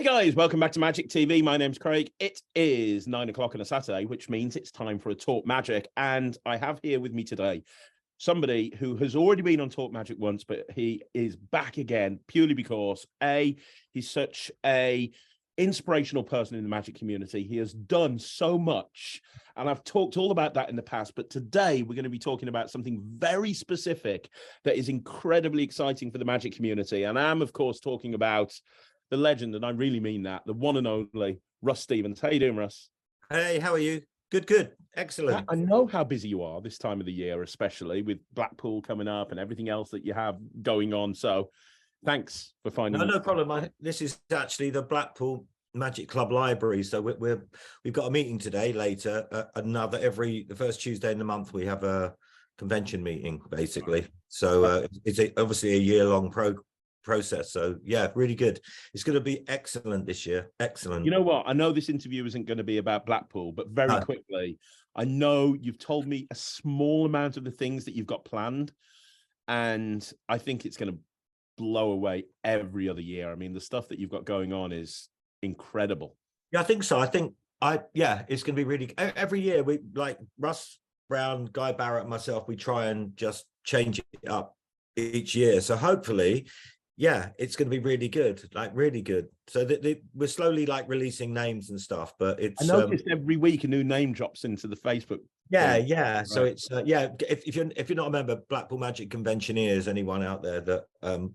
Guys, welcome back to Magic TV. My name's Craig. It is 9 o'clock on a Saturday, which means it's time for a Talk Magic. And I have here with me today somebody who has already been on Talk Magic once, but he is back again purely because he's such a inspirational person in the Magic community. He has done so much, and I've talked all about that in the past, but today we're going to be talking about something very specific that is incredibly exciting for the Magic community. And I'm, of course, talking about the legend, and I really mean that, the one and only Russ Stevens. How you doing, Russ? Hey, how are you? Good. Excellent. I know how busy you are this time of the year, especially with Blackpool coming up and everything else that you have going on. So thanks for finding No problem. This is actually the Blackpool Magic Club Library. So we've got a meeting today later. The first Tuesday in the month, we have a convention meeting, basically. So it's obviously a year-long process. So yeah, really good. It's going to be excellent this year. Excellent. You know what? I know this interview isn't going to be about Blackpool, but very quickly, I know you've told me a small amount of the things that you've got planned, and I think it's going to blow away every other year. I mean, the stuff that you've got going on is incredible. Yeah, I think so. It's going to be really every year. We, like Russ Brown, Guy Barrett, and myself, we try and just change it up each year. So hopefully, yeah, it's going to be really good, really good. So we're slowly releasing names and stuff, but it's. I noticed every week a new name drops into the Facebook. Yeah. Right. So it's if you're not a member, Blackpool Magic Conventioneers, anyone out there that on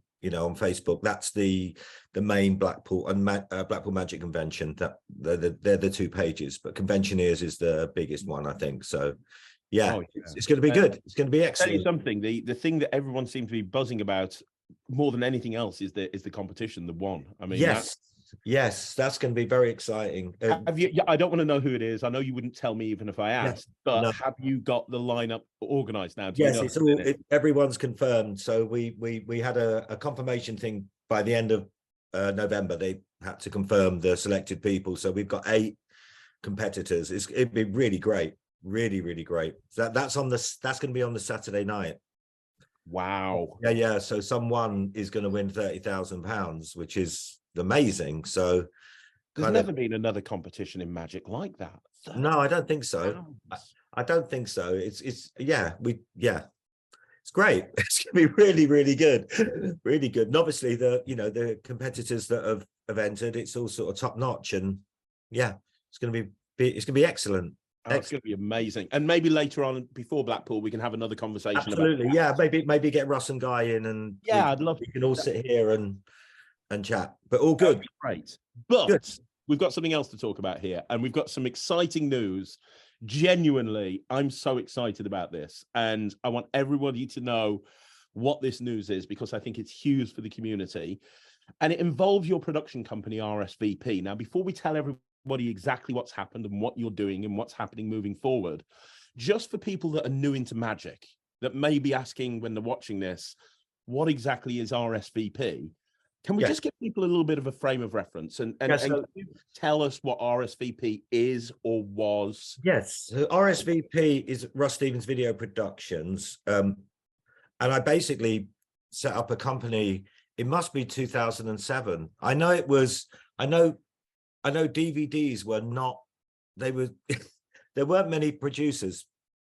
Facebook, that's the main Blackpool and Blackpool Magic Convention. That they're the two pages, but Conventioneers is the biggest one, I think. So. Yeah, it's going to be good. It's going to be excellent. Tell you something, the thing that everyone seems to be buzzing about more than anything else is the competition, the one. I mean, yes, that's going to be very exciting. I don't want to know who it is. I know you wouldn't tell me even if I asked, but have you got the lineup organized now? Yes, everyone's confirmed. So we had a confirmation thing by the end of November. They had to confirm the selected people. So we've got 8 competitors. It'd be really great. Really great. So that's going to be on the Saturday night. Wow. Yeah. So someone is going to win £30,000, which is amazing. So there's never been another competition in Magic like that. No, I don't think so. I don't think so. It's great. It's going to be really good. Really good. And obviously the competitors that have entered, it's all sort of top notch, and yeah, it's going to be excellent. Oh, it's going to be amazing. And maybe later on, before Blackpool, we can have another conversation. Absolutely, yeah. Maybe get Russ and Guy in, and I'd love. We can all sit here and chat. But all good. Great. But we've got something else to talk about here, and we've got some exciting news. Genuinely, I'm so excited about this, and I want everybody to know what this news is, because I think it's huge for the community, and it involves your production company, RSVP. Now, before we tell everybody exactly what's happened and what you're doing and what's happening moving forward, just for people that are new into Magic, that may be asking when they're watching this, what exactly is RSVP? Can we just give people a little bit of a frame of reference and tell us what RSVP is or was? Yes, so RSVP is Russ Stevens Video Productions, and I basically set up a company. It must be 2007. I know DVDs were not, there weren't many producers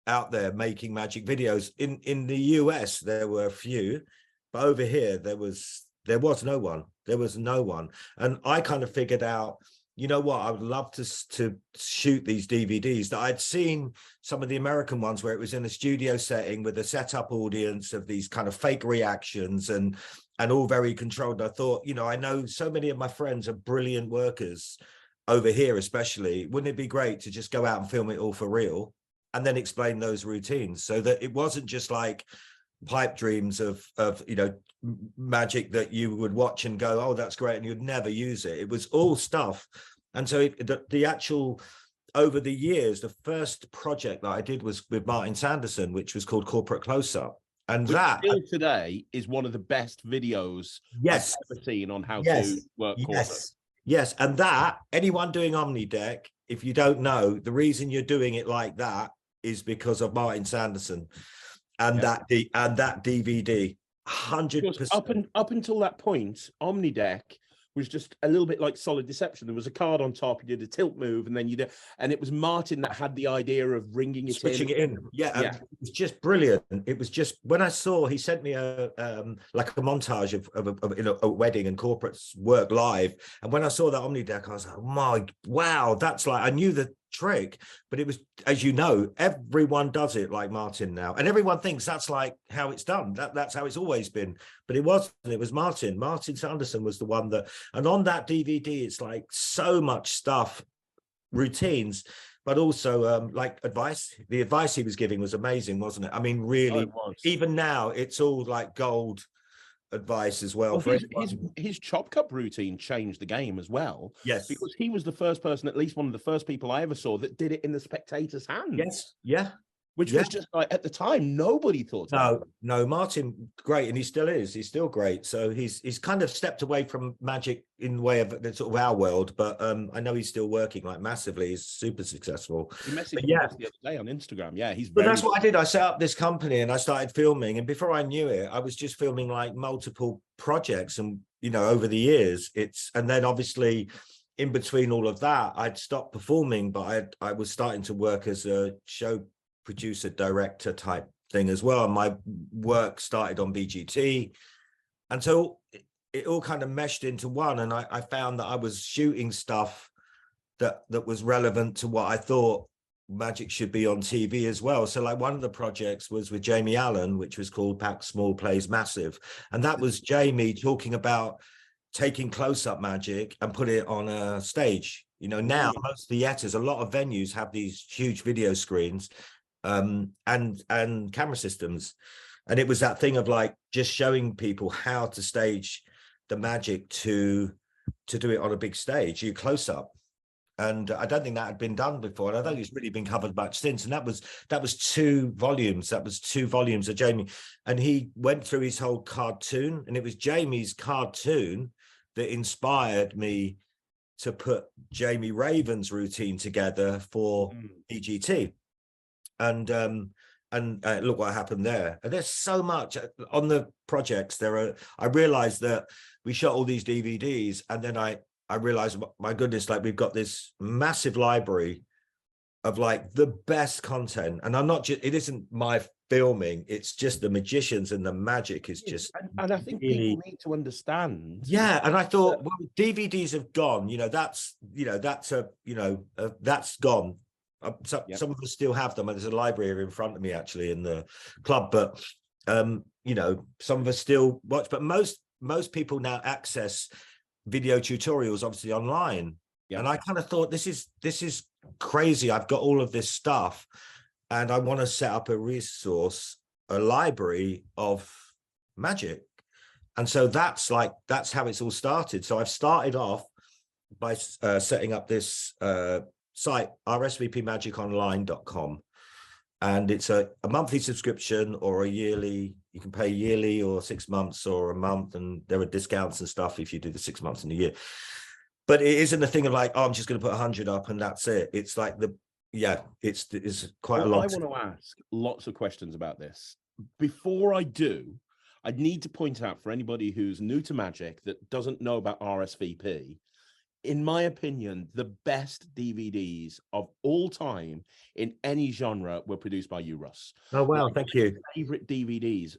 out there making Magic videos. In the US, there were a few, but over here, there was no one. There was no one. And I kind of figured out, you know what, I would love to shoot these DVDs. That I'd seen some of the American ones where it was in a studio setting with a setup audience of these kind of fake reactions and all very controlled. I thought, I know so many of my friends are brilliant workers over here, especially. Wouldn't it be great to just go out and film it all for real and then explain those routines, so that it wasn't just like pipe dreams of Magic that you would watch and go, oh, that's great, and you'd never use it. It was all stuff. And so the actual, over the years, the first project that I did was with Martin Sanderson, which was called Corporate Close-Up. And which that still today is one of the best videos I've ever seen on how to work corporate. Yes. And that, anyone doing OmniDeck, if you don't know, the reason you're doing it like that is because of Martin Sanderson and that DVD. 100%. Up until that point, OmniDeck was just a little bit like Solid Deception. There was a card on top, you did a tilt move, and then you did, and it was Martin that had the idea of ringing it switching in. it in. Yeah, Yeah. it was just brilliant. It was just, when I saw, he sent me a like a montage of you know, a wedding and corporates work live, and when I saw that Omni deck, I was like, my wow, that's like, I knew the trick, but it was, as you know, everyone does it like Martin now, and everyone thinks that's like how it's done, that's how it's always been, but it wasn't. It was Martin Sanderson was the one that, and on that DVD it's like so much stuff, routines, but also like advice. The advice he was giving was amazing, wasn't it? I mean, really, even now it's all like gold advice as well. Well, his chop cup routine changed the game as well. Yes, because he was the first person, at least one of the first people I ever saw, that did it in the spectator's hands. yes, yeah, which was just like, at the time, nobody thought. No, Martin, great, and he still is. He's still great. So he's kind of stepped away from Magic in the way of the sort of our world, but I know he's still working like massively. He's super successful. He messaged me the other day on Instagram. Yeah, he's. But that's what I did. I set up this company and I started filming, and before I knew it, I was just filming like multiple projects, and you know, over the years, and then obviously, in between all of that, I'd stopped performing, but I was starting to work as a show producer, director type thing as well. And my work started on BGT. And so it all kind of meshed into one. And I found that I was shooting stuff that was relevant to what I thought Magic should be on TV as well. So like one of the projects was with Jamie Allen, which was called Pack Small Plays Massive. And that was Jamie talking about taking close-up Magic and put it on a stage. You know, now most theaters, a lot of venues have these huge video screens and camera systems, and it was that thing of like just showing people how to stage the Magic to do it on a big stage, you close up. And I don't think that had been done before, and I don't think it's really been covered much since. And that was 2 volumes. That was 2 volumes of Jamie, and he went through his whole cartoon, and it was Jamie's cartoon that inspired me to put Jamie Raven's routine together for EGT. And look what happened there. And there's so much on the projects. I realized that we shot all these DVDs, and then I realized, my goodness, like we've got this massive library of like the best content. And I'm not just, it isn't my filming, it's just the magicians, and the magic is just, and I think really, people need to understand. Yeah, and I thought, well, DVDs have gone, that's gone. Some of us still have them, and there's a library here in front of me actually in the club, but some of us still watch, but most people now access video tutorials obviously online. And I kind of thought, this is crazy. I've got all of this stuff and I want to set up a library of magic. And so that's how it's all started. So I've started off by setting up this site, RSVPMagicOnline.com. And it's a monthly subscription or a yearly. You can pay yearly or 6 months or a month, and there are discounts and stuff if you do the 6 months in a year. But it isn't a thing of like, oh, I'm just going to put 100 up and that's it. It's like it's quite a lot. I want to ask lots of questions about this. Before I do, I need to point out for anybody who's new to Magic that doesn't know about RSVP, in my opinion, the best DVDs of all time in any genre were produced by you, Russ. Oh, wow. Thank you. Favorite DVDs,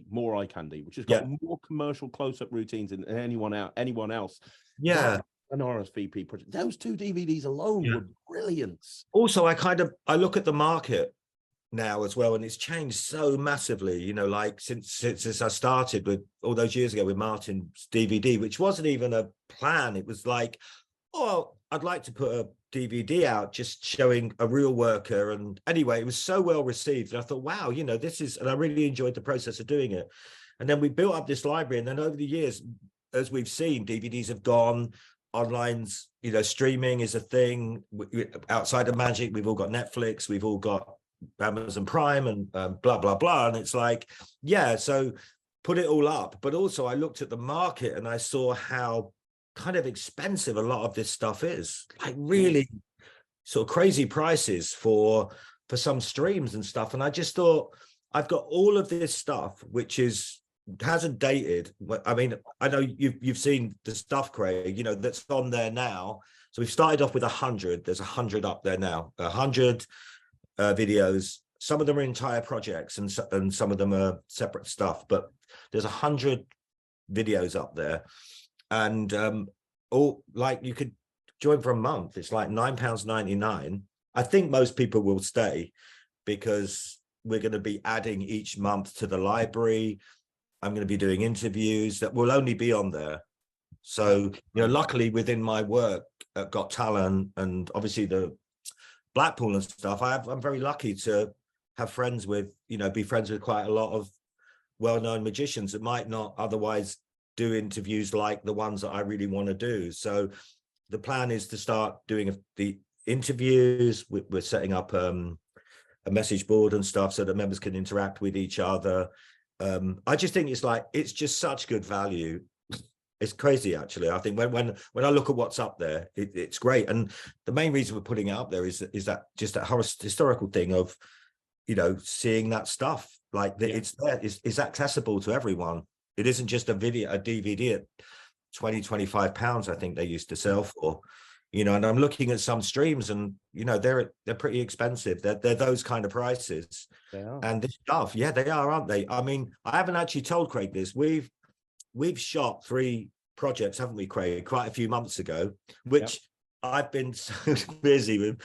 More Eye Candy, which has got more commercial close-up routines than anyone else. Yeah. An RSVP project. Those 2 DVDs alone were brilliant. Also, I look at the market now as well, and it's changed so massively, like since I started with all those years ago with Martin's DVD, which wasn't even a plan. It was like, oh, I'd like to put a DVD out just showing a real worker. And anyway, it was so well received, and I thought, wow, this is, and I really enjoyed the process of doing it. And then we built up this library, and then over the years, as we've seen, DVDs have gone. Online's, streaming is a thing. Outside of Magic, we've all got Netflix, we've all got Amazon Prime and blah, blah, blah. And it's like, so put it all up. But also I looked at the market and I saw how kind of expensive a lot of this stuff is, like really sort of crazy prices for some streams and stuff. And I just thought, I've got all of this stuff, which is hasn't dated. I mean, I know you've seen the stuff, Craig, you know, that's on there now. So we've started off with 100. There's 100 up there now. 100 videos. Some of them are entire projects, and some of them are separate stuff. But there's 100 videos up there, and all, like, you could join for a month. It's like £9.99. I think most people will stay because we're going to be adding each month to the library. I'm going to be doing interviews that will only be on there. So, you know, luckily within my work at Got Talent and obviously the Blackpool and stuff, I'm very lucky to have friends with, you know, be friends with quite a lot of well-known magicians that might not otherwise do interviews like the ones that I really want to do. So the plan is to start doing the interviews. We're setting up a message board and stuff so that members can interact with each other. I just think it's just such good value. It's crazy, actually. I think when I look at what's up there, it's great. And the main reason we're putting it up there is that just that historical thing of, you know, seeing that stuff, like it's there, it's accessible to everyone. It isn't just a DVD at 20-25 pounds, I think they used to sell for, you know. And I'm looking at some streams, and you know, they're pretty expensive. They're those kind of prices. They are. And this stuff, yeah, they are, aren't they? I mean, I haven't actually told Craig this. We've shot 3 projects, haven't we, Craig, quite a few months ago, which I've been so busy with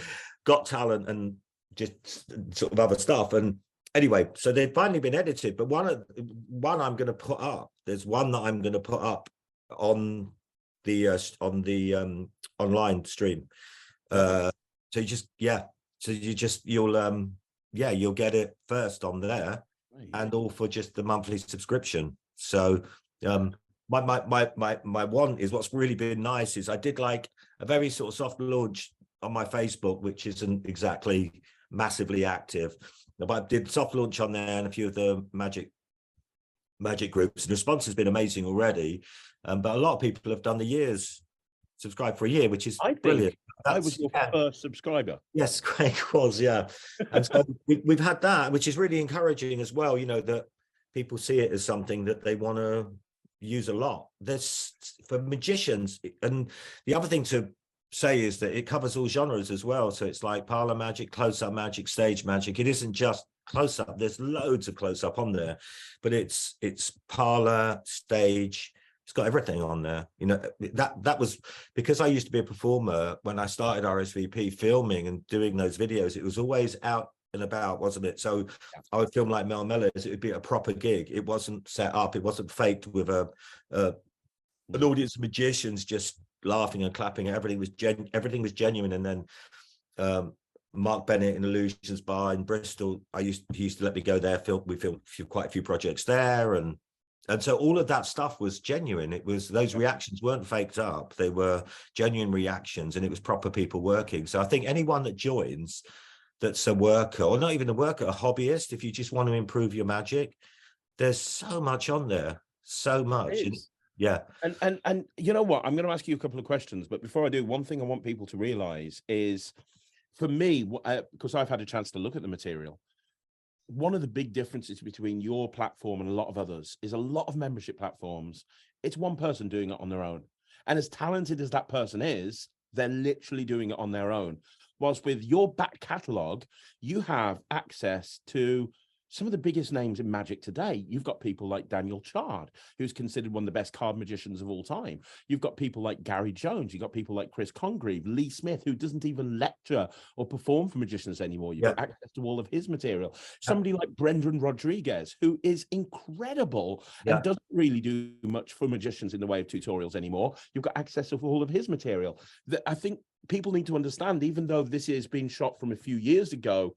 Got Talent and just sort of other stuff. And anyway, so they've finally been edited, but one I'm going to put up. There's one that I'm going to put up on the online stream. So you just, you'll get it first on there, and all for just the monthly subscription. So my one is, what's really been nice is I did like a very sort of soft launch on my Facebook, which isn't exactly massively active, but I did soft launch on there and a few of the magic groups. The response has been amazing already, but a lot of people have done the years, subscribed for a year, which is brilliant. I was your first subscriber. Yes, Craig was, yeah. And so we've had that, which is really encouraging as well, you know, that people see it as something that they want to use a lot. There's, for magicians, and the other thing to say is that it covers all genres as well. So it's like parlor magic, close-up magic, stage magic. It isn't just close-up. There's loads of close-up on there, but it's parlor, stage. It's got everything on there. You know, that was because I used to be a performer when I started RSVP, filming and doing those videos. It was always out and about, wasn't it? So I would film like Mel Mellors. It would be a proper gig. It wasn't set up. It wasn't faked with an audience of magicians just laughing and clapping. Everything was genuine. And then Mark Bennett in Illusions Bar in Bristol, he used to let me go there. We filmed quite a few projects there, and so all of that stuff was genuine. It was, those reactions weren't faked up. They were genuine reactions, and it was proper people working. So I think anyone that joins that's a worker, or not even a worker, a hobbyist, if you just want to improve your magic, there's so much on there, so much. Yeah. And you know what? I'm going to ask you a couple of questions, but before I do, one thing I want people to realize is, for me, because I've had a chance to look at the material, one of the big differences between your platform and a lot of others is a lot of membership platforms, it's one person doing it on their own. And as talented as that person is, they're literally doing it on their own. Whilst with your back catalogue, you have access to some of the biggest names in magic today. You've got people like Daniel Chard, who's considered one of the best card magicians of all time. You've got people like Gary Jones. You've got people like Chris Congreve, Lee Smith, who doesn't even lecture or perform for magicians anymore. You've got access to all of his material. Somebody like Brendan Rodriguez, who is incredible and doesn't really do much for magicians in the way of tutorials anymore. You've got access to all of his material. I think people need to understand, even though this is being shot from a few years ago,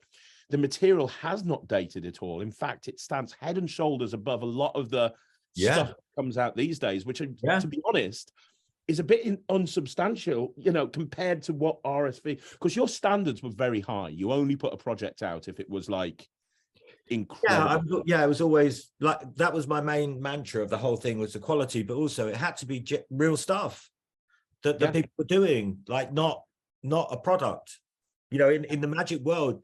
the material has not dated at all. In fact, it stands head and shoulders above a lot of the stuff that comes out these days, which, to be honest, is a bit unsubstantial, you know, compared to what RSV, because your standards were very high. You only put a project out if it was like incredible. It was always like, that was my main mantra of the whole thing, was the quality, but also it had to be real stuff that people were doing, like not a product. You know, in the magic world,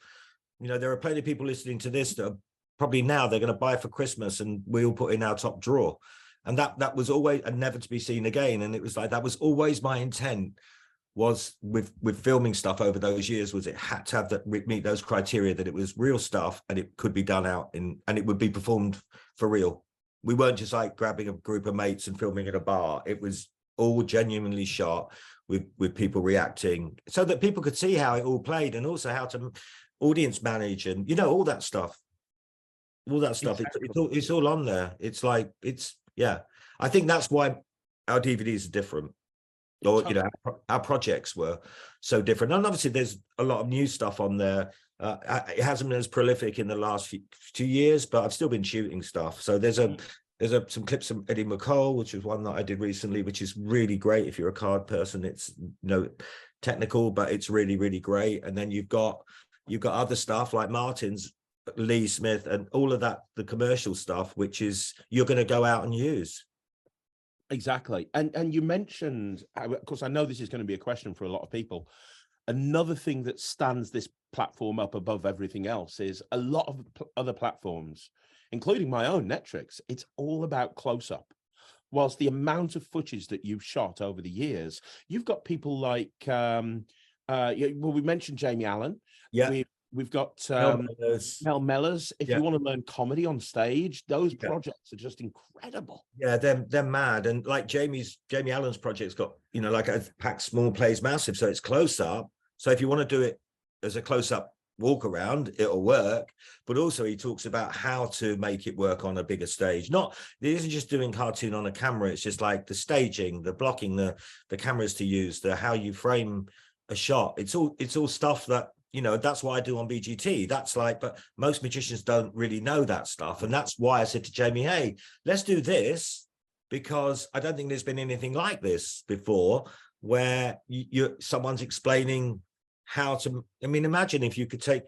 you know, there are plenty of people listening to this that are probably now they're going to buy for Christmas and we all put in our top drawer. And that was always, and never to be seen again. And it was like, that was always my intent, was with filming stuff over those years, was it had to have that, meet those criteria, that it was real stuff and it could be done out in, and it would be performed for real. We weren't just like grabbing a group of mates and filming at a bar. It was all genuinely shot with people reacting, so that people could see how it all played, and also how to audience manage, and, you know, all that stuff. Exactly. It's all on there. It's like, yeah, I think that's why our DVDs are different, or, you know, our projects were so different. And obviously there's a lot of new stuff on there. It hasn't been as prolific in the last few years, but I've still been shooting stuff. So there's some clips from Eddie McCall, which was one that I did recently, which is really great. If you're a card person, it's, you know, technical, but it's really, really great. And then you've got other stuff like Martin's, Lee Smith, and all of that, the commercial stuff, which is you're going to go out and use. Exactly. And you mentioned, of course, I know this is going to be a question for a lot of people. Another thing that stands this platform up above everything else is a lot of other platforms, including my own NETRIX, it's all about close-up. Whilst the amount of footage that you've shot over the years, you've got people like, well, we mentioned Jamie Allen. Yeah. We've got Mel Mellors. If you want to learn comedy on stage, those projects are just incredible. Yeah, they're mad. And like Jamie Allen's project's got, you know, like a pack small plays massive, so it's close up. So if you want to do it as a close up walk around, it'll work. But also he talks about how to make it work on a bigger stage. It isn't just doing cartoon on a camera. It's just like the staging, the blocking, the cameras to use, the how you frame a shot. It's all stuff that, you know, that's what I do on BGT. That's like, but most magicians don't really know that stuff. And that's why I said to Jamie, hey, let's do this, because I don't think there's been anything like this before, where someone's explaining how to, I mean, imagine if you could take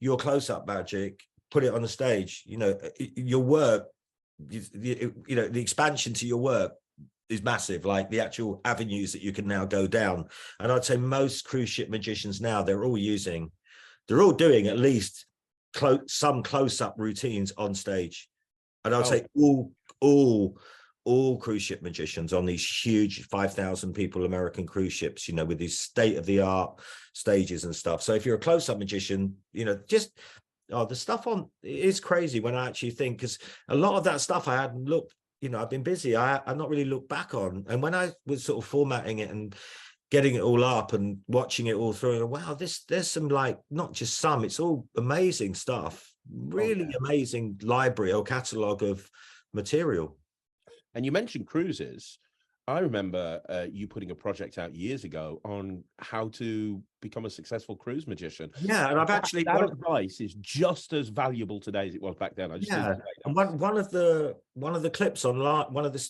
your close-up magic, put it on the stage, you know, your work, you know, the expansion to your work is massive, like the actual avenues that you can now go down. And I'd say most cruise ship magicians now, they're all doing at least some close-up routines on stage. And I'd say all cruise ship magicians on these huge 5,000 people American cruise ships, you know, with these state-of-the-art stages and stuff. So if you're a close-up magician, you know, just the stuff on is crazy when I actually think, because a lot of that stuff I hadn't looked, you know, I've been busy. I've not really looked back on. And when I was sort of formatting it and getting it all up and watching it all through, and wow, there's some, like, not just some, it's all amazing stuff, really amazing library or catalog of material. And you mentioned cruises. I remember you putting a project out years ago on how to become a successful cruise magician. Yeah, and I've actually that advice is just as valuable today as it was back then. I just and one of the clips online,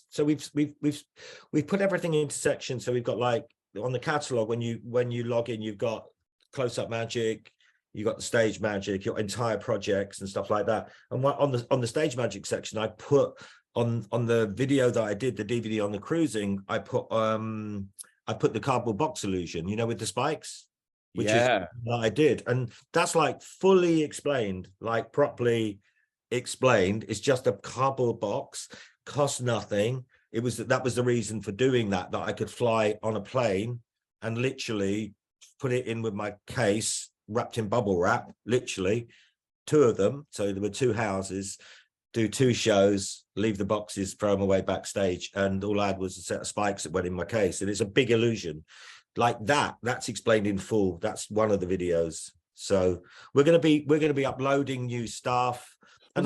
so we've put everything into sections. So we've got, like, on the catalog, when you log in, you've got close-up magic, you've got the stage magic, your entire projects and stuff like that. And on the stage magic section, I put on the video that I did, the DVD on the cruising, I put the cardboard box illusion, you know, with the spikes, which is that I did. And that's like fully explained, like properly explained. It's just a cardboard box, cost nothing. That was the reason for doing that I could fly on a plane and literally put it in with my case, wrapped in bubble wrap, literally 2 of them. So there were 2 houses, do 2 shows, leave the boxes, throw them away backstage, and all I had was a set of spikes that went in my case. And it's a big illusion like that. That's explained in full. That's one of the videos. So we're going to be uploading new stuff. And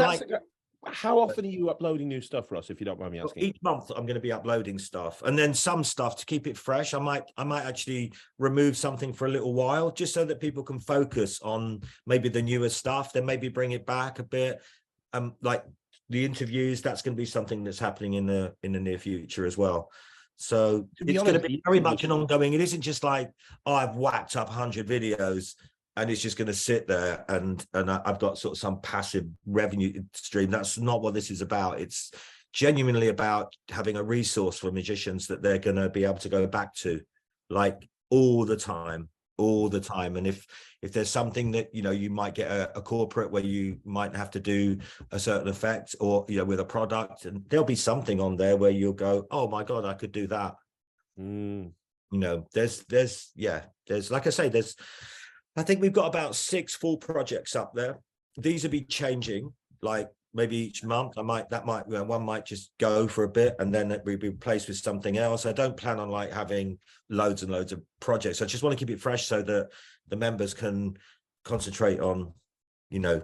how often are you uploading new stuff, Russ, if you don't mind me asking? Each month I'm going to be uploading stuff, and then some stuff to keep it fresh. I might actually remove something for a little while, just so that people can focus on maybe the newer stuff, then maybe bring it back a bit. Like the interviews, that's going to be something that's happening in the near future as well. So it's going to be very much an ongoing. It isn't just like, oh, I've whacked up 100 videos and it's just going to sit there and I've got sort of some passive revenue stream. That's not what this is about. It's genuinely about having a resource for magicians that they're going to be able to go back to, like, all the time. all the time. And if there's something that, you know, you might get a corporate where you might have to do a certain effect, or, you know, with a product, and there'll be something on there where you'll go, oh my God, I could do that. You know, there's like I say, I think we've got about 6 full projects up there. These will be changing, like maybe each month. One might just go for a bit and then it will be replaced with something else. I don't plan on like having loads and loads of projects. I just want to keep it fresh so that the members can concentrate on, you know,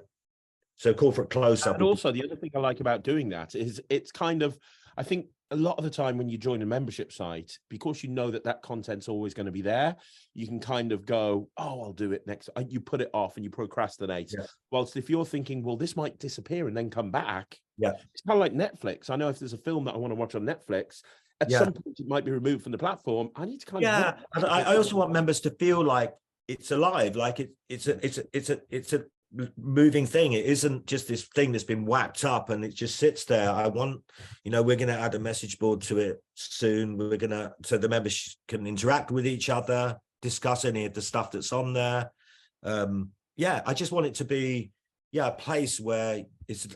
so corporate close-up. And also the other thing I like about doing that is it's kind of, I think a lot of the time when you join a membership site, because you know that content's always going to be there, you can kind of go, oh, I'll do it next. You put it off and you procrastinate. Yeah. Whilst if you're thinking, well, this might disappear and then come back. Yeah. It's kind of like Netflix. I know if there's a film that I want to watch on Netflix, at some point it might be removed from the platform. I need to kind of. And I also want members to feel like it's alive, like it's a moving thing. It isn't just this thing that's been whacked up and it just sits there. I want, you know, we're going to add a message board to it soon. So the members can interact with each other, discuss any of the stuff that's on there. I just want it to be a place where it's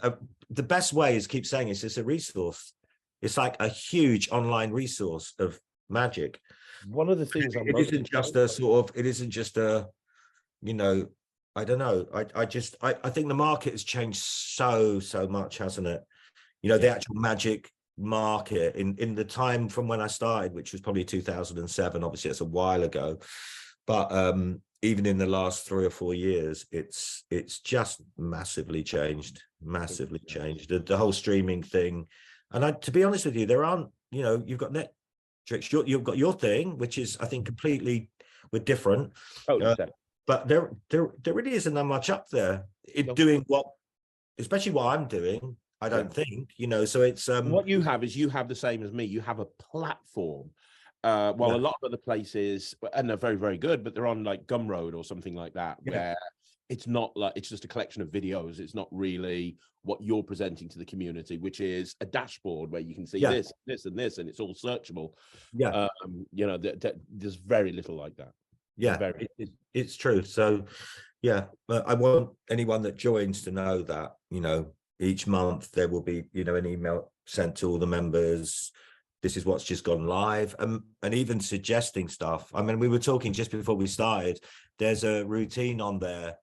the best way is keep saying it's a resource. It's like a huge online resource of magic. One of the things it isn't just a you know, I don't know. I think the market has changed so much, hasn't it? You know, the actual magic market in the time from when I started, which was probably 2007. Obviously, that's a while ago. But even in the last 3 or 4 years, it's just massively changed. The whole streaming thing. And to be honest with you, there aren't. You know, you've got NETRIX. You've got your thing, which is, I think, completely different. But there really isn't that much up there doing especially what I'm doing. I don't think, you know. So it's what you have is you have the same as me. You have a platform. A lot of other places, and they're very, very good, but they're on like Gumroad or something like that, where it's not like it's just a collection of videos. It's not really what you're presenting to the community, which is a dashboard where you can see this, and this, and it's all searchable. You know, there's very little like that. It's true. So but I want anyone that joins to know that, you know, each month there will be, you know, an email sent to all the members. This is what's just gone live, and even suggesting stuff. I mean, we were talking just before we started, there's a routine on there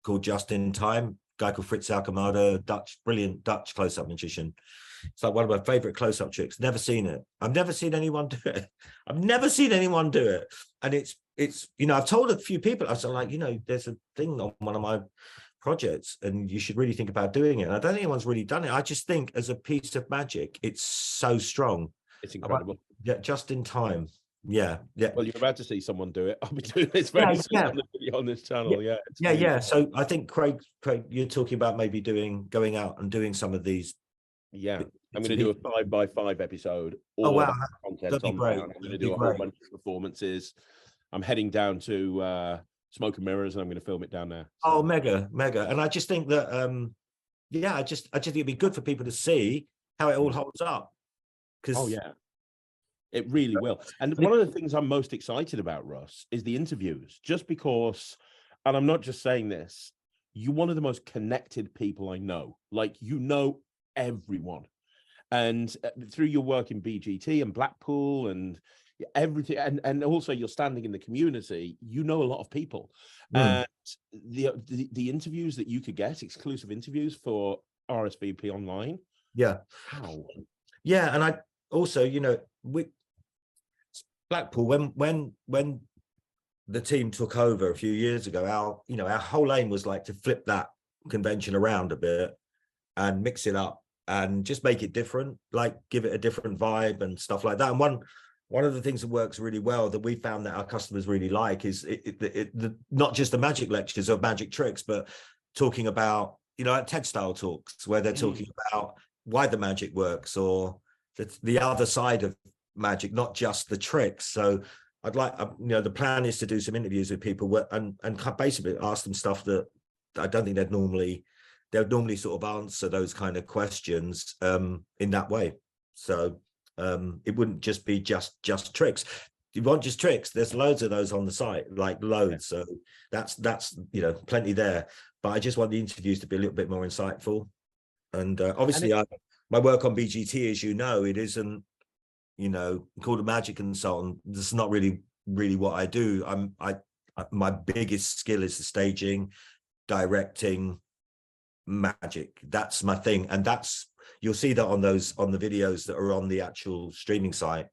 called Just in Time, guy called Fritz Alkemada, brilliant Dutch close-up magician. It's like one of my favorite close-up tricks. Never seen it. I've never seen anyone do it. And it's, you know, I've told a few people, I was like, you know, there's a thing on one of my projects and you should really think about doing it. And I don't think anyone's really done it. I just think as a piece of magic, it's so strong. It's incredible. Just in time. Yeah. Well, you're about to see someone do it. I'll be doing this very soon on the video on this channel. So I think Craig, you're talking about maybe going out and doing some of these. Yeah, I'm going to do a 5x5 episode. Content on there. I'm going to do a whole bunch of performances. I'm heading down to Smoke and Mirrors, and I'm going to film it down there. So. Oh, mega! And I just think that, I just think it'd be good for people to see how it all holds up. It really will. And one of the things I'm most excited about, Russ, is the interviews. Just because, and I'm not just saying this, you're one of the most connected people I know. Like, you know everyone, and through your work in BGT and Blackpool and everything, and also you're standing in the community, you know a lot of people. And the interviews that you could get, exclusive interviews for RSVP Online. And I also, you know, Blackpool, when the team took over a few years ago, our whole aim was like to flip that convention around a bit and mix it up and just make it different, like give it a different vibe and stuff like that. And one of the things that works really well that we found that our customers really like is not just the magic lectures or magic tricks, but talking about, you know, like TED style talks where they're talking about why the magic works or the other side of magic, not just the tricks. So I'd like, you know, the plan is to do some interviews with people and basically ask them stuff that I don't think they'd normally sort of answer those kind of questions in that way. So it wouldn't just be just tricks. you want just tricks, there's loads of those on the site, like loads. So that's you know, plenty there. But I just want the interviews to be a little bit more insightful. And obviously, my work on BGT, as you know, it isn't, you know, called a magic consultant. This is not really what I do. My biggest skill is the staging, directing, magic. That's my thing, and you'll see that on the videos that are on the actual streaming site.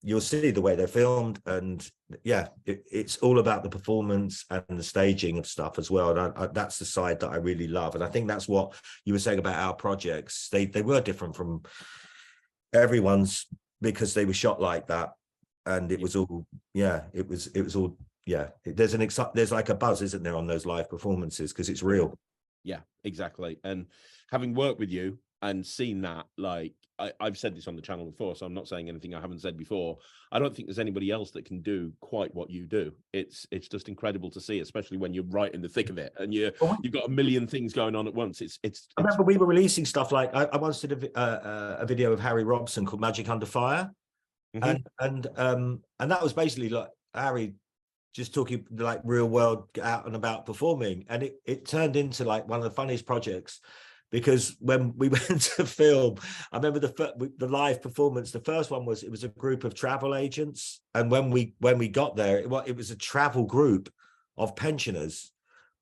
You'll see the way they're filmed, and yeah, it's all about the performance and the staging of stuff as well. And that's the side that I really love. And I think that's what you were saying about our projects. They were different from everyone's because they were shot like that, and it was all, yeah, it was all, yeah. There's like a buzz, isn't there, on those live performances because it's real. Yeah, exactly. And having worked with you and seen that, like I've said this on the channel before, so I'm not saying anything I haven't said before. I don't think there's anybody else that can do quite what you do. It's just incredible to see, especially when you're right in the thick of it and you've got a million things going on at once. I remember we were releasing stuff like I once did a video of Harry Robson called Magic Under Fire, and that was basically like Harry just talking like real world out and about performing, and it turned into like one of the funniest projects. Because when we went to film, I remember the live performance. The first one was, it was a group of travel agents, and when we got there, it was a travel group of pensioners,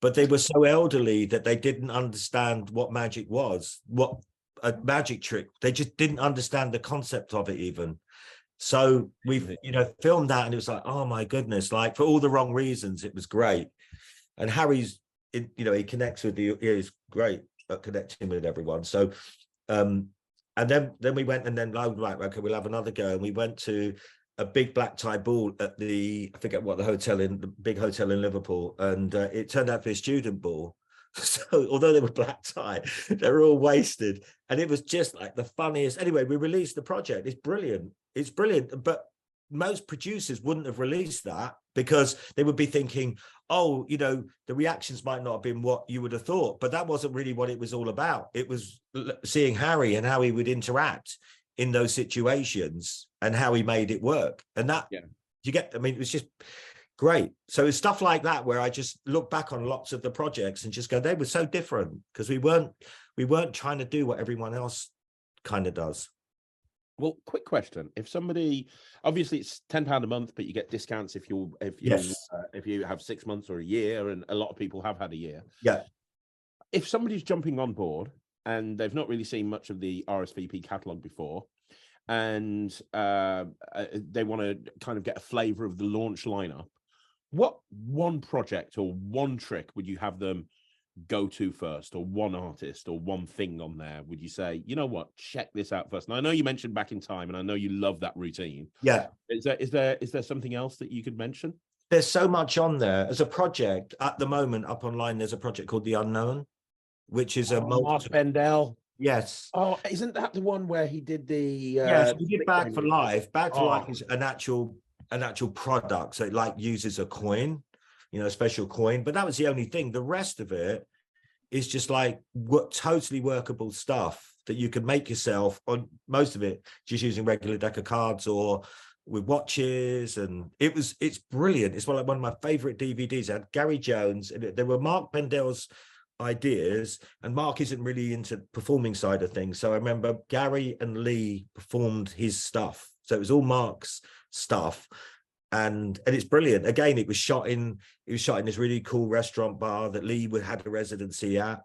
but they were so elderly that they didn't understand what magic was, what a magic trick. They just didn't understand the concept of it even. So we've, you know, filmed that, and it was like, oh my goodness, like for all the wrong reasons, it was great. And Harry's, you know, he connects with you. He's great at connecting with everyone. So and then we went, and then right, okay, we'll have another go. And we went to a big black tie ball at I forget what the big hotel in Liverpool, and it turned out to be a student ball. So although they were black tie, they were all wasted, and it was just like the funniest. Anyway, we released the project. It's brilliant, but most producers wouldn't have released that because they would be thinking, oh, you know, the reactions might not have been what you would have thought. But that wasn't really what it was all about. It was seeing Harry and how he would interact in those situations and how he made it work. And that, you get, I mean, it was just great. So it's stuff like that where I just look back on lots of the projects and just go, they were so different because we weren't trying to do what everyone else kind of does. Well, quick question: if somebody, obviously it's £10 a month, but you get discounts if you have 6 months or a year, and a lot of people have had a year. Yeah. If somebody's jumping on board and they've not really seen much of the RSVP catalog before, and they want to kind of get a flavor of the launch lineup, what one project or one trick would you have them go to first, or one artist or one thing on there would you say, you know what, check this out first? And I know you mentioned Back in Time, and I know you love that routine. Yeah. Is there something else that you could mention? There's so much on there. As a project at the moment up online, there's a project called The Unknown, which is Mark Bendell. Yes. Oh, isn't that the one where he did the yes, he did Back for Life. Back for Life is an actual product, so it like uses a coin, you know, a special coin, but that was the only thing. The rest of it is just like totally workable stuff that you can make yourself, on most of it just using regular deck of cards or with watches. And it's brilliant. It's one of my favorite DVDs. It had Gary Jones, and there were Mark Bendell's ideas, and Mark isn't really into performing side of things, so I remember Gary and Lee performed his stuff, so it was all Mark's stuff. And it's brilliant. Again, it was shot in this really cool restaurant bar that Lee had a residency at.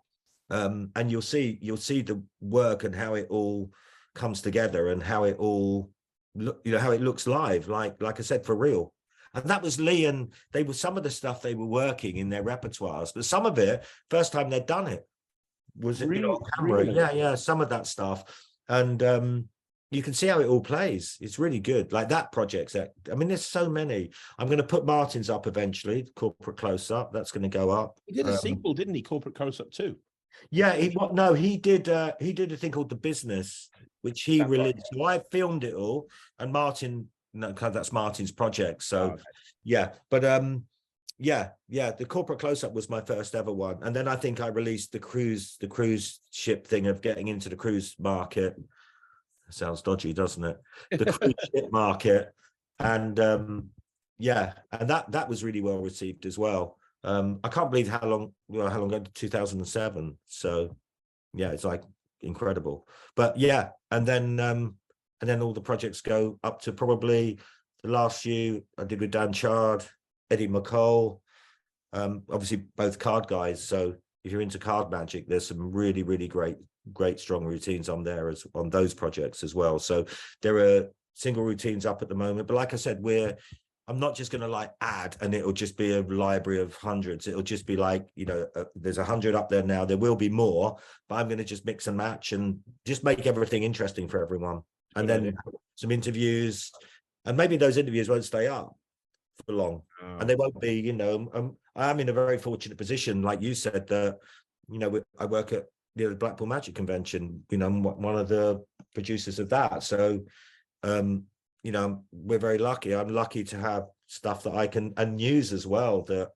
And you'll see the work and how it all comes together and how it all how it looks live, like I said, for real. And that was Lee, and they were some of the stuff they were working in their repertoires, but some of it, first time they'd done it, was really, on camera. Really? Yeah, some of that stuff. And you can see how it all plays. It's really good. Like that project. I mean, there's so many. I'm going to put Martin's up eventually, Corporate Close-Up. That's going to go up. He did a sequel, didn't he? Corporate Close-Up 2. Yeah, he did a thing called The Business, which he released. So I filmed it all, and Martin, no, that's Martin's project. So yeah, but the Corporate Close-Up was my first ever one. And then I think I released the cruise ship thing of getting into the cruise market. Sounds dodgy, doesn't it? The cruise ship market. And yeah, and that was really well received as well. I can't believe how long ago, 2007. So yeah, it's like incredible. But yeah, and then all the projects go up to probably the last few I did with Dan Chard, Eddie McCall, obviously both card guys. So if you're into card magic, there's some really, really great strong routines on there on those projects as well. So there are single routines up at the moment, but like I said, I'm not just going to like add and it'll just be a library of hundreds. It'll just be like, there's 100 up there now. There will be more, but I'm going to just mix and match and just make everything interesting for everyone. And then some interviews, and maybe those interviews won't stay up for long, and they won't be, I'm in a very fortunate position, like you said, that, I work at the Blackpool Magic Convention, I'm one of the producers of that. So, we're very lucky. I'm lucky to have stuff that I can, and news as well, that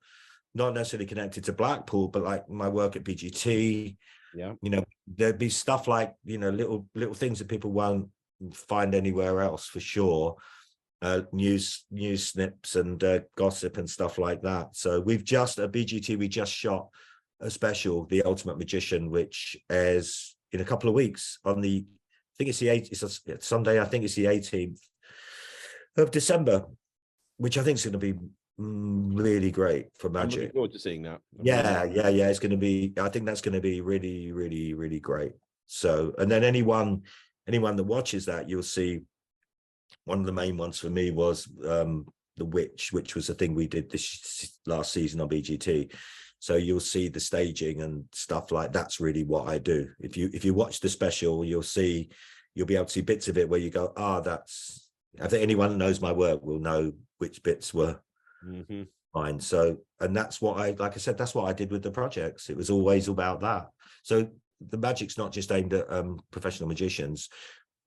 not necessarily connected to Blackpool, but like my work at BGT. Yeah. There'd be stuff like, little things that people won't find anywhere else for sure. News snips and gossip and stuff like that. So at BGT, we just shot a special, The Ultimate Magician, which airs in a couple of weeks on I think it's the 8th, it's Sunday, I think it's the 18th of December, which I think is going to be really great for Magic. I'm looking forward to seeing that. Yeah. It's going to be, I think that's going to be really, really, really great. So, and then anyone that watches that, you'll see one of the main ones for me was The Witch, which was a thing we did this last season on BGT. So you'll see the staging and stuff like that's really what I do. If you watch the special, you'll be able to see bits of it where you go, I think anyone that knows my work will know which bits were mine. So, and that's what like I said, that's what I did with the projects. It was always about that. So the Magic's not just aimed at professional magicians.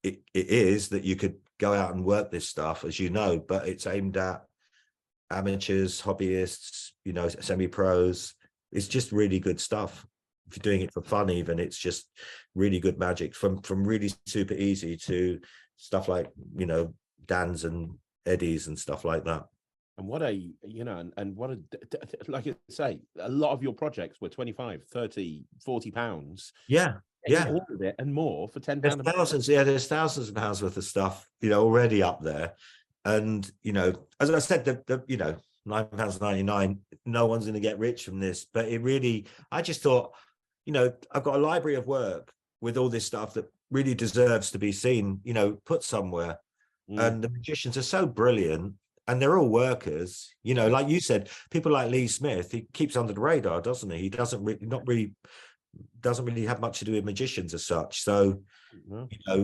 It is that you could go out and work this stuff, as you know, but it's aimed at amateurs, hobbyists, semi-pros. It's just really good stuff. If you're doing it for fun, even, it's just really good magic, from really super easy to stuff like, Dan's and Eddie's and stuff like that. And what like I say, a lot of your projects were 25, 30, 40 pounds. Yeah. All of it and more for £10. There's thousands of pounds worth of stuff, already up there. And, as I said, the £9.99, no one's going to get rich from this. But I just thought, I've got a library of work with all this stuff that really deserves to be seen, put somewhere. And the magicians are so brilliant, and they're all workers, like you said, people like Lee Smith, he keeps under the radar, doesn't he? He doesn't really have much to do with magicians as such. So,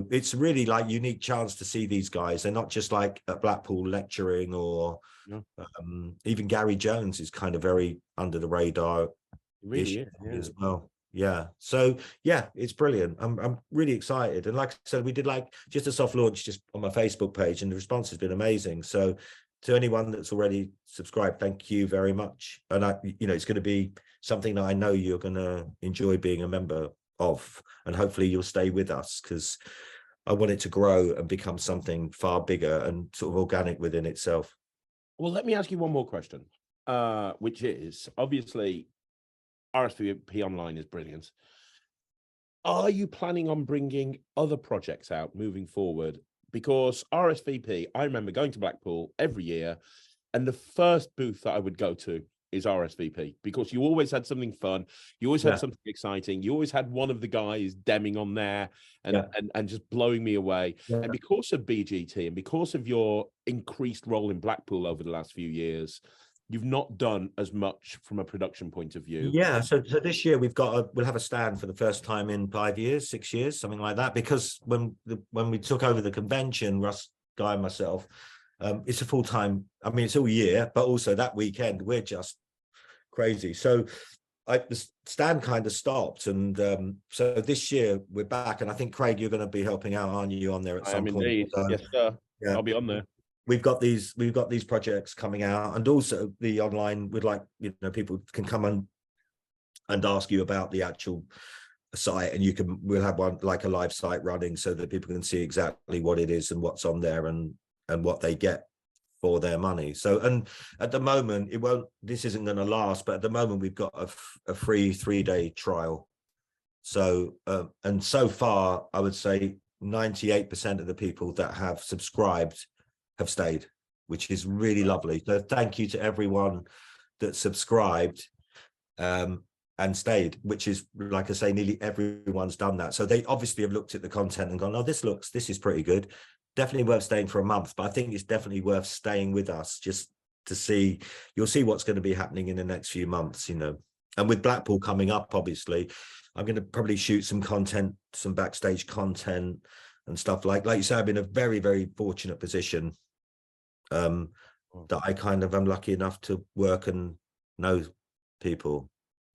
it's really like unique chance to see these guys. They're not just like at Blackpool lecturing, or even Gary Jones is kind of very under the radar. Really is, as well. Yeah. So yeah, it's brilliant. I'm really excited. And like I said, we did like just a soft launch just on my Facebook page, and the response has been amazing. So to anyone that's already subscribed, thank you very much. And it's going to be something that I know you're going to enjoy being a member of, and hopefully you'll stay with us, because I want it to grow and become something far bigger and sort of organic within itself. Well, let me ask you one more question, which is, obviously, RSVP Online is brilliant. Are you planning on bringing other projects out moving forward? Because RSVP, I remember going to Blackpool every year, and the first booth that I would go to is RSVP, because you always had something fun, you always had something exciting, you always had one of the guys demming on there and just blowing me away. And because of BGT and because of your increased role in Blackpool over the last few years, you've not done as much from a production point of view. Yeah, so this year we'll have a stand for the first time in 5 years, 6 years, something like that. Because when we took over the convention, Russ, Guy, and myself, it's a full time. I mean, it's all year, but also that weekend we're just crazy. So the stand kind of stopped, and so this year we're back. And I think, Craig, you're going to be helping out, aren't you, on there at some point? Indeed. Yes, sir. Yeah. I'll be on there. We've got these projects coming out, and also the online. We'd like, people can come and ask you about the actual site, and we'll have one like a live site running so that people can see exactly what it is and what's on there and what they get for their money. So, and at the moment, this isn't going to last, but at the moment we've got a free 3-day trial. So, and so far, I would say 98% of the people that have subscribed have stayed, which is really lovely. So thank you to everyone that subscribed and stayed, which is, like I say, nearly everyone's done that. So they obviously have looked at the content and gone, oh, this is pretty good. Definitely worth staying for a month, but I think it's definitely worth staying with us just to see. You'll see what's going to be happening in the next few months, you know. And with Blackpool coming up, obviously, I'm going to probably shoot some content, some backstage content and stuff like you say. I'm in a very, very fortunate position that I kind of am lucky enough to work and know people,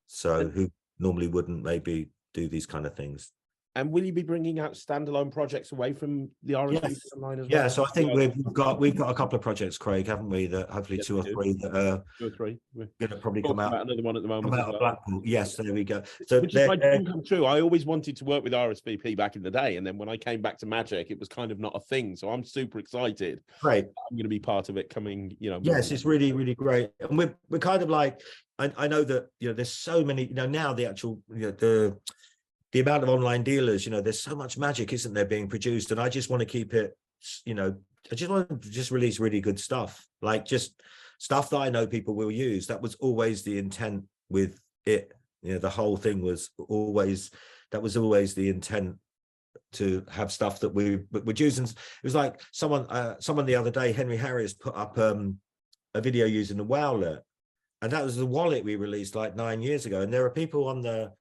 so who normally wouldn't maybe do these kind of things. And will you be bringing out standalone projects away from the RSVP Online as well? Yeah, so I think we've got a couple of projects, Craig, haven't we? That hopefully two or three that are going to probably come out. Another one at the moment. Come out of Blackpool. Yes, there we go. So which is my dream come true. I always wanted to work with RSVP back in the day, and then when I came back to Magic, it was kind of not a thing. So I'm super excited. Great. I'm going to be part of it coming. You know. Yes, it's really, really great, and we're kind of like, I know that, you know, there's so many, you know, now the actual, you know, the amount of online dealers, you know, there's so much magic, isn't there, being produced? And I just want to keep it, you know, I just want to just release really good stuff, like just stuff that I know people will use. That was always the intent with it. You know, the whole thing was always, that was always the intent, to have stuff that we would use. And it was like someone the other day, Henry Harris, put up a video using the Wowlet, and that was the wallet we released like 9 years ago. And there are people on the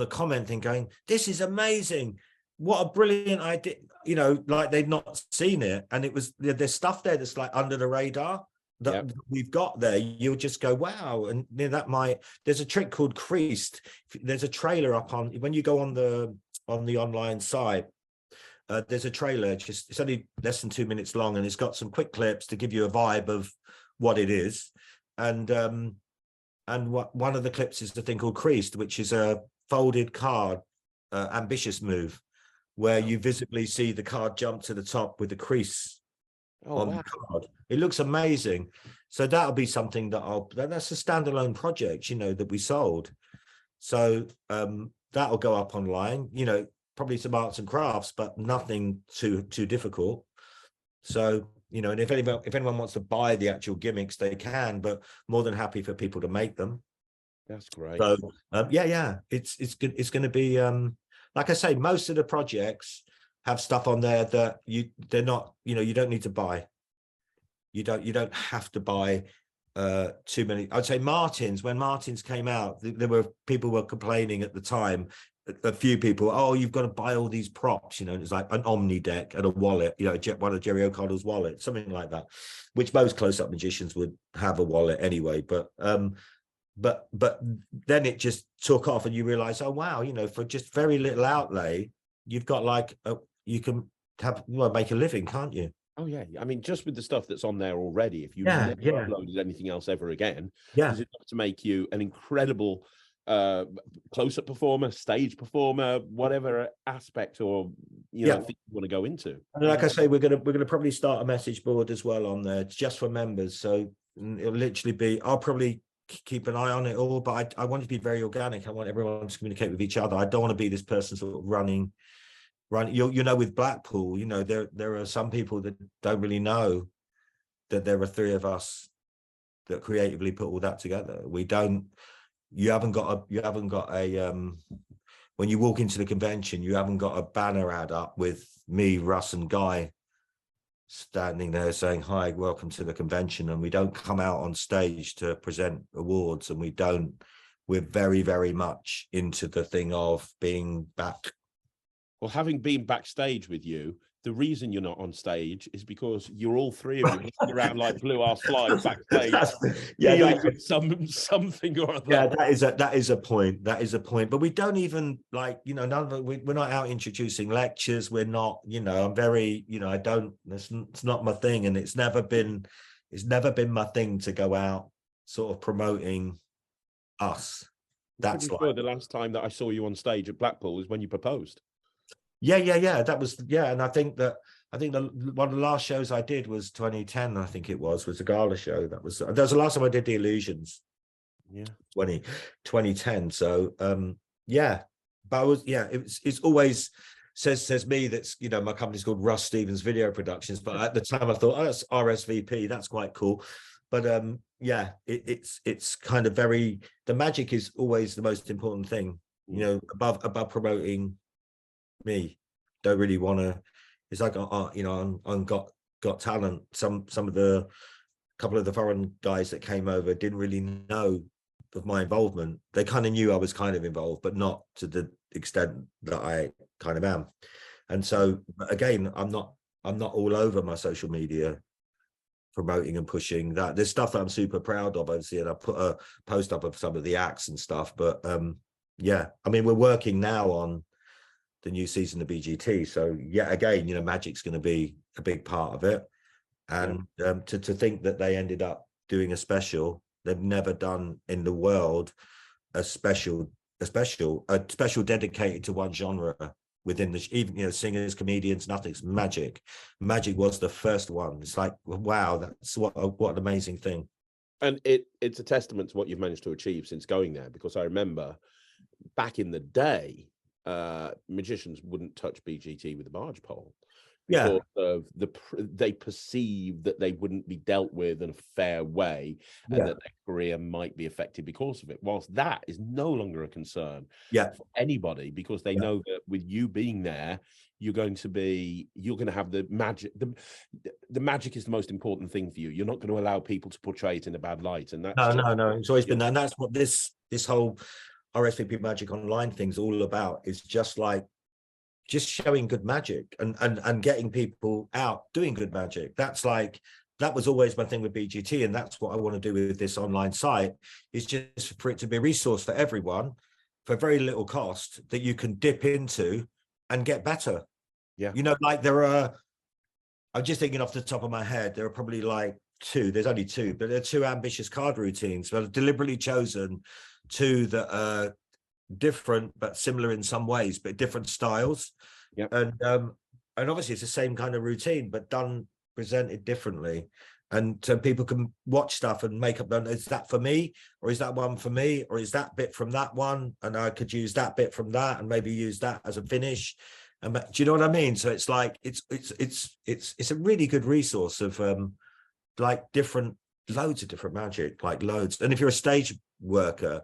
commenting going, this is amazing, what a brilliant idea, you know, like they'd not seen it. And it was, there's stuff there that's like under the radar that we've got there. You'll just go, wow. And you know, there's a trick called Creased. There's a trailer up on, when you go on the online site, there's a trailer, it's only less than 2 minutes long, and it's got some quick clips to give you a vibe of what it is. And one of the clips is the thing called Creased, which is a folded card, ambitious move, where you visibly see the card jump to the top with the crease on the card. It looks amazing. So that'll be something that's a standalone project, you know, that we sold. So that'll go up online, you know, probably some arts and crafts, but nothing too difficult. So, you know, and if anyone wants to buy the actual gimmicks, they can, but more than happy for people to make them. That's great. So it's good. It's going to be like I say, most of the projects have stuff on there that they're not, you know, you don't need to buy. You don't have to buy too many. I'd say Martins, when Martins came out, there were people were complaining at the time, a few people, oh, you've got to buy all these props, you know. It's like an Omni deck and a wallet, you know, one of Jerry O'Connell's wallet, something like that, which most close-up magicians would have a wallet anyway. But then it just took off, and you realize, oh wow, you know, for just very little outlay, you've got like you can make a living, can't you? Oh yeah, I mean, just with the stuff that's on there already, if you never uploaded anything else ever again, is it to make you an incredible close-up performer, stage performer, whatever aspect or thing you want to go into. And like I say, we're gonna probably start a message board as well on there, just for members. So it'll literally be, I'll probably keep an eye on it all, but I want it to be very organic. I want everyone to communicate with each other. I don't want to be this person sort of running. You know, with Blackpool, you know, there are some people that don't really know that there are three of us that creatively put all that together. You haven't got a when you walk into the convention, you haven't got a banner ad up with me, Russ and Guy standing there saying, hi, welcome to the convention. And we don't come out on stage to present awards, and we're very, very much into the thing of being back. Well, having been backstage with you, the reason you're not on stage is because you're all three of you sitting around like blue ass flies backstage. Something or other. Yeah, that is a point. That is a point. But we don't even, like, you know, we're not out introducing lectures. We're not, you know, I'm very, you know, it's not my thing, and it's never been my thing to go out sort of promoting us. That's like, the last time that I saw you on stage at Blackpool was when you proposed. Yeah. That was, and I think that I think one of the last shows I did was 2010. I think it was the gala show. That was the last time I did the Illusions. Yeah, 2010. So yeah, but I was it's always says me that's, you know, my company's called Russ Stevens Video Productions, but at the time I thought, oh, that's RSVP, that's quite cool. But yeah, it's kind of very, the magic is always the most important thing, you know, above promoting me. Don't really want to, it's like you know, on got talent, some of the couple of the foreign guys that came over didn't really know of my involvement. They kind of knew I was kind of involved, but not to the extent that I kind of am. And so again, I'm not all over my social media promoting and pushing that. There's stuff that I'm super proud of, obviously, and I put a post up of some of the acts and stuff. But yeah, I mean, we're working now on the new season of BGT. So yeah, again, you know, Magic's going to be a big part of it. And to think that they ended up doing a special, they've never done in the world a special dedicated to one genre within the, even, you know, singers, comedians, nothing's Magic. Magic was the first one. It's like, wow, that's what an amazing thing. And it's a testament to what you've managed to achieve since going there, because I remember back in the day, magicians wouldn't touch BGT with a barge pole. Because of they perceived that they wouldn't be dealt with in a fair way, and that their career might be affected because of it. Whilst that is no longer a concern for anybody, because they know that with you being there, you're going to have the magic. The magic is the most important thing for you. You're not going to allow people to portray it in a bad light. And that's no. It's always been that. And that's what this whole RSVP Magic Online thing's all about. Is just showing good magic and getting people out doing good magic. That was always my thing with BGT, and that's what I want to do with this online site, is just for it to be a resource for everyone for very little cost that you can dip into and get better. Yeah, you know, like I'm just thinking off the top of my head, there are probably like there's only two, but there are two ambitious card routines, but I've deliberately chosen two that are different but similar in some ways, but different styles. And obviously it's the same kind of routine but presented differently, and so people can watch stuff and make up, is that for me, or is that one for me, or is that bit from that one and I could use that bit from that and maybe use that as a finish. And do you know what I mean? So it's like it's a really good resource of like loads of different magic, like loads. And if you're a stage worker,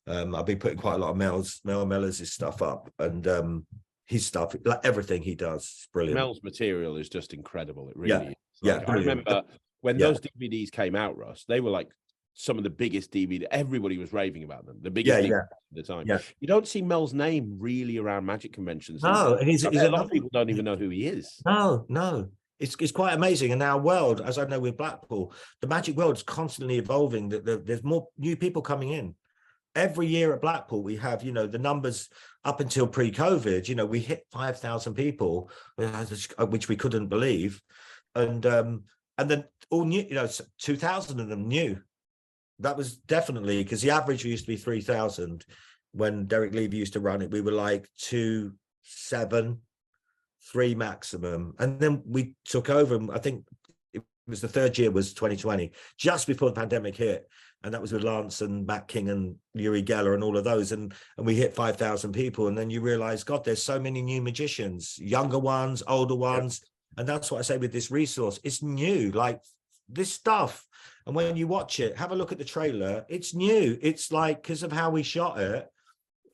I've been putting quite a lot of Mel Mellors' stuff up, and his stuff, like everything he does, is brilliant. Mel's material is just incredible. It really is. Like, I remember when those DVDs came out, Russ, they were like some of the biggest DVD. Everybody was raving about them. The biggest at the time. You don't see Mel's name really around magic conventions. No, and he's a lot of people don't even know who he is. No. It's quite amazing. And our world, as I know with Blackpool, the magic world is constantly evolving. There's more new people coming in. Every year at Blackpool, we have, you know, the numbers up until pre-COVID, you know, we hit 5,000 people, which we couldn't believe. And then all new, you know, 2,000 of them new. That was definitely, because the average used to be 3,000. When Derek Levy used to run it, we were like 2, 7, 3 maximum. And then we took over, and I think it was the third year was 2020, just before the pandemic hit. And that was with Lance and Matt King and Yuri Geller and all of those. And we hit 5,000 people. And then you realize, God, there's so many new magicians, younger ones, older ones. And that's what I say with this resource. It's new, like this stuff. And when you watch it, have a look at the trailer. It's new. It's like, because of how we shot it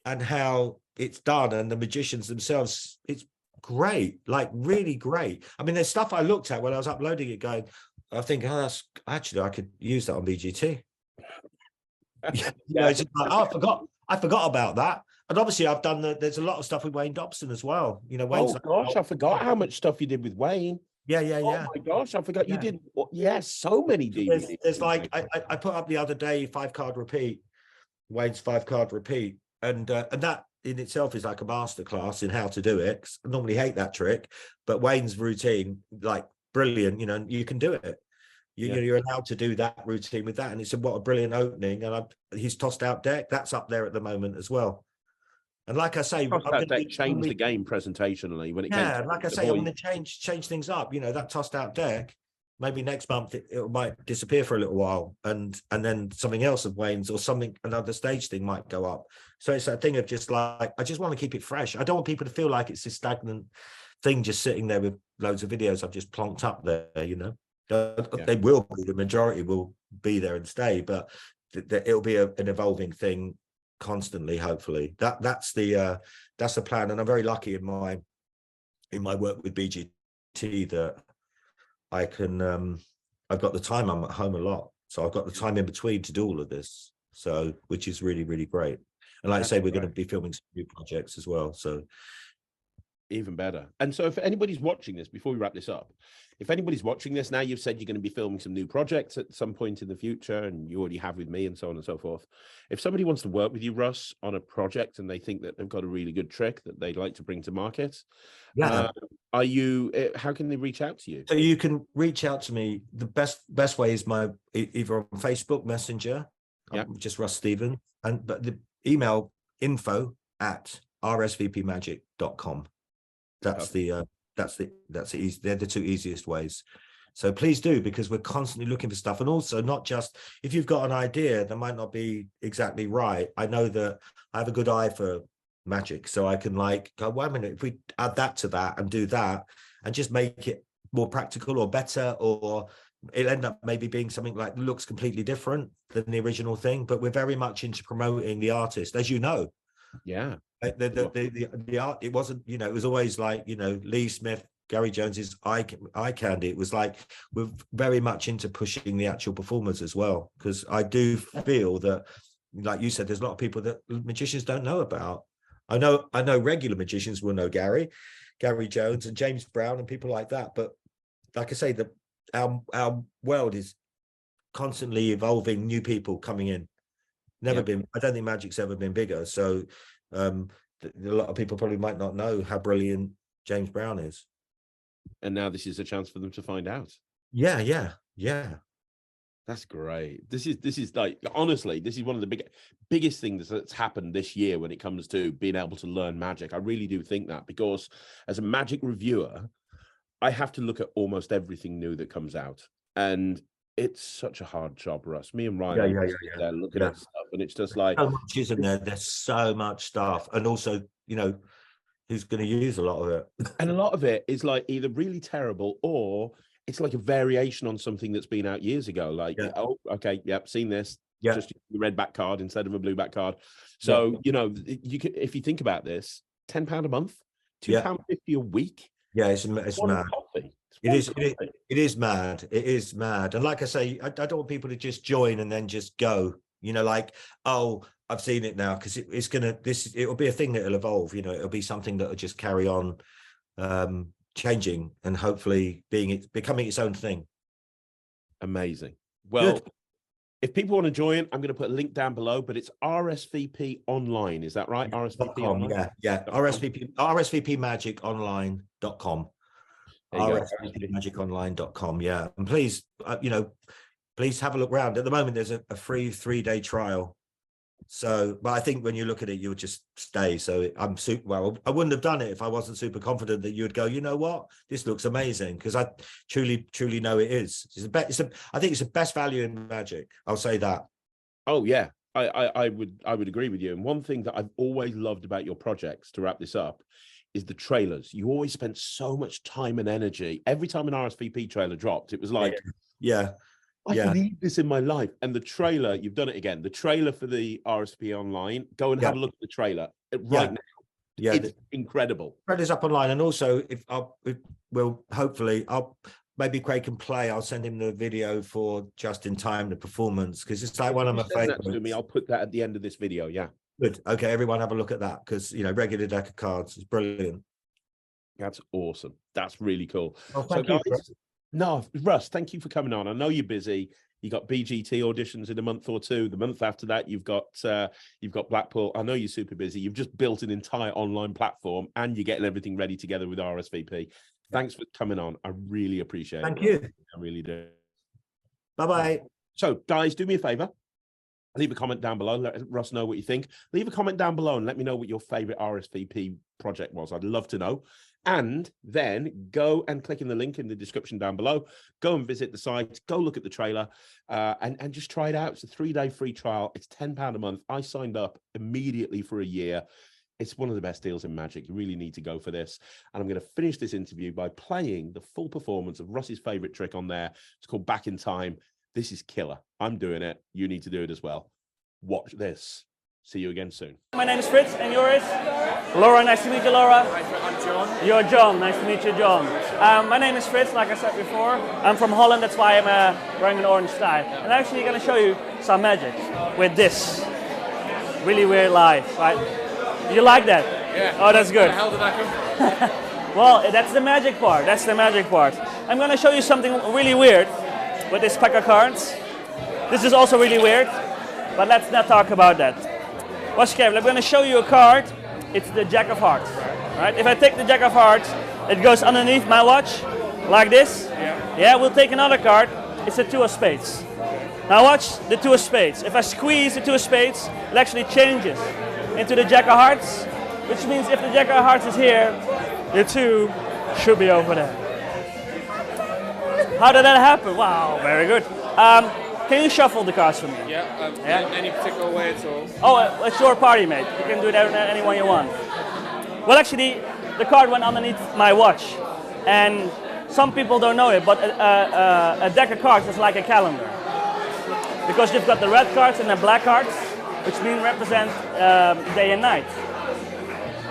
and how it's done, and the magicians themselves, it's great, like really great. I mean, there's stuff I looked at when I was uploading it going, I think, oh, that's actually, I could use that on BGT. It's like, oh, I forgot about that. And obviously I've done there's a lot of stuff with Wayne Dobson as well. You know, Wayne's I forgot how much stuff you did with Wayne. Yeah. Oh my gosh, I forgot you did. So many DVDs. There's like I put up the other day 5-card repeat, Wayne's 5-card repeat, and that in itself is like a masterclass in how to do it. I normally hate that trick, but Wayne's routine, like brilliant. You know, you can do it. You're allowed to do that routine with that, and it's what a brilliant opening. And he's tossed out deck. That's up there at the moment as well. And like I say, that changed the game presentationally when it came to like I say, I'm going to change things up. You know, that tossed out deck, maybe next month it might disappear for a little while, and then something else of Wayne's or another stage thing might go up. So it's that thing of just like, I just want to keep it fresh. I don't want people to feel like it's this stagnant thing just sitting there with loads of videos I've just plonked up there, you know. They will be, the majority will be there and stay, but it'll be an evolving thing constantly, hopefully. That's the plan. And I'm very lucky in my work with BGT that I can I've got the time. I'm at home a lot, so I've got the time in between to do all of this, so which is really, really great. And like I say, we're going to be filming some new projects as well, so even better. And so if anybody's watching this, before we wrap this up, if anybody's watching this now, you've said you're going to be filming some new projects at some point in the future, and you already have with me and so on and so forth. If somebody wants to work with you, Russ, on a project and they think that they've got a really good trick that they'd like to bring to market, how can they reach out to you? So you can reach out to me. The best way is either on Facebook Messenger, just Russ Stevens, but the email info@rsvpmagic.com. That's the easy. They're the two easiest ways. So please do, because we're constantly looking for stuff. And also, not just if you've got an idea that might not be exactly right. I know that I have a good eye for magic, so I can like go, wait a minute, if we add that to that and do that and just make it more practical or better, or it'll end up maybe being something like looks completely different than the original thing. But we're very much into promoting the artist, as you know. Yeah. The art, it wasn't, you know, it was always like, you know, Lee Smith, Gary Jones's eye candy. It was like, we're very much into pushing the actual performers as well, because I do feel that, like you said, there's a lot of people that magicians don't know about. I know regular magicians will know Gary Jones and James Brown and people like that, but like I say, our world is constantly evolving, new people coming in. I don't think magic's ever been bigger. So a lot of people probably might not know how brilliant James Brown is. And now this is a chance for them to find out. Yeah. That's great. This is like, honestly, this is one of the biggest things that's happened this year when it comes to being able to learn magic. I really do think that, because as a magic reviewer, I have to look at almost everything new that comes out. And it's such a hard job, Russ. Me and Ryland looking at stuff, and it's just like, so much, isn't there? There's so much stuff, and also, you know, who's going to use a lot of it? And a lot of it is like either really terrible, or it's like a variation on something that's been out years ago. Like, oh, okay, seen this. Just the red back card instead of a blue back card. So you know, you can, if you think about this, £10 a month, £2.50 a week. Yeah, it's mad. It is mad. It is mad. And like I say, I don't want people to just join and then just go, you know, like, oh, I've seen it now, because it'll be a thing that'll evolve, you know, it'll be something that'll just carry on changing and hopefully becoming its own thing. Amazing. Well, if people want to join, I'm going to put a link down below, but it's RSVP Online. Is that right? RSVP Online? Yeah. RSVP Magic Online.com. RSVPMagicOnline.com. Yeah. And please, you know, please have a look around. At the moment, there's a free 3-day trial. So, but I think when you look at it, you'll just stay. So I wouldn't have done it if I wasn't super confident that you would go, you know what, this looks amazing, because I truly know it is. I think it's the best value in magic. I'll say that. Oh yeah, I would agree with you. And one thing that I've always loved about your projects, to wrap this up, is the trailers. You always spent so much time and energy. Every time an RSVP trailer dropped, it was like, I need this in my life. And the trailer, you've done it again. The trailer for the RSVP Online, go and have a look at the trailer right now. Yeah, it's incredible. Trailer's up online. And also, maybe Craig can play. I'll send him the video for Just in Time, the performance, because it's like one of my favorites. To me, I'll put that at the end of this video. Yeah. Good. Okay, everyone have a look at that, because, you know, regular deck of cards is brilliant. That's awesome. That's really cool. Oh, thank you. No, Russ, thank you for coming on. I know you're busy. You got BGT auditions in a month or two. The month after that, you've got Blackpool. I know you're super busy. You've just built an entire online platform, and you're getting everything ready together with RSVP. Thanks for coming on. I really appreciate it. Thank you. I really do. Bye-bye. So, guys, do me a favor. Leave a comment down below. Let Russ know what you think. Leave a comment down below and let me know what your favorite RSVP project was. I'd love to know. And then go and click in the link in the description down below. Go and visit the site. Go look at the trailer and just try it out. It's a 3-day free trial. It's £10 a month. I signed up immediately for a year. It's one of the best deals in Magic. You really need to go for this. And I'm going to finish this interview by playing the full performance of Russ's favorite trick on there. It's called Back in Time. This is killer. I'm doing it. You need to do it as well. Watch this. See you again soon. My name is Fritz, and yours? Laura, nice to meet you, Laura. I'm John. You're John, nice to meet you, John. My name is Fritz, like I said before. I'm from Holland, that's why I'm wearing an orange tie. And actually, I'm going to show you some magic with this. Really weird life, right? You like that? Yeah. Oh, that's good. Where the hell did that come from? Well, that's the magic part. That's the magic part. I'm going to show you something really weird with this pack of cards. This is also really weird, but let's not talk about that. Watch carefully. I'm going to show you a card. It's the Jack of Hearts. Right? If I take the Jack of Hearts, it goes underneath my watch, like this. Yeah, we'll take another card. It's a Two of Spades. Now watch the Two of Spades. If I squeeze the Two of Spades, it actually changes into the Jack of Hearts, which means if the Jack of Hearts is here, the 2 should be over there. How did that happen? Wow, very good. Can you shuffle the cards for me? Yeah, any particular way at all? Oh, it's your party, mate. You can do that any way you want. Well, actually, the card went underneath my watch, and some people don't know it, but a deck of cards is like a calendar. Because you've got the red cards and the black cards, which represent day and night.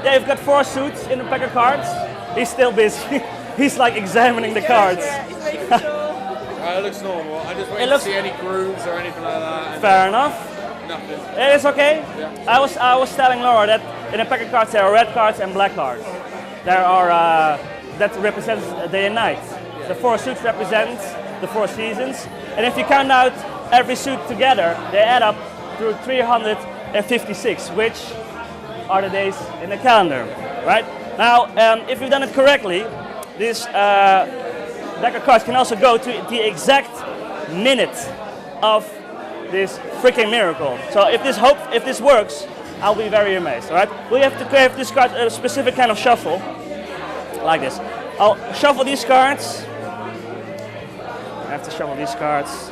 Yeah, you've got 4 suits in the pack of cards. He's still busy. He's like examining the cards. It looks normal. I just wanted to see any grooves or anything like that. Fair enough. Nothing. It's okay. Yeah. I was telling Laura that in a pack of cards there are red cards and black cards. There are that represents day and night. The 4 suits represent the 4 seasons, and if you count out every suit together, they add up to 356, which are the days in the calendar. Right now, if you've done it correctly, this deck of cards can also go to the exact minute of this freaking miracle. So if this works, I'll be very amazed. All right, we have to give this card a specific kind of shuffle, like this. I'll shuffle these cards. I have to shuffle these cards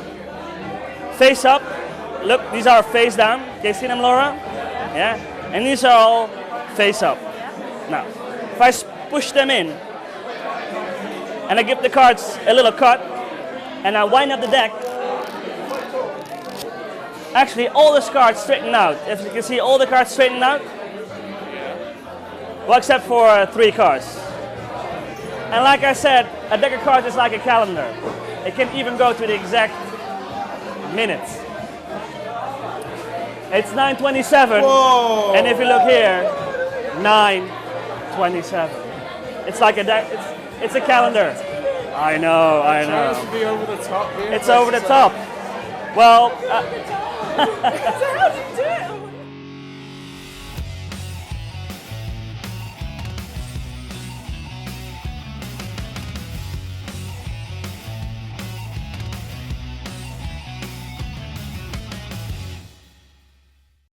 face up. Look, these are face down. Can you see them, Laura? Yeah, and these are all face up. Now, if I push them in, and I give the cards a little cut, and I wind up the deck, actually all the cards straighten out. If you can see all the cards straighten out, well, except for 3 cards. And like I said, a deck of cards is like a calendar. It can even go to the exact minutes. It's 9:27, and if you look here, 9:27. It's like a deck. It's a calendar. I know. Trying to be over the top here. It's over the top. Well, So how do you do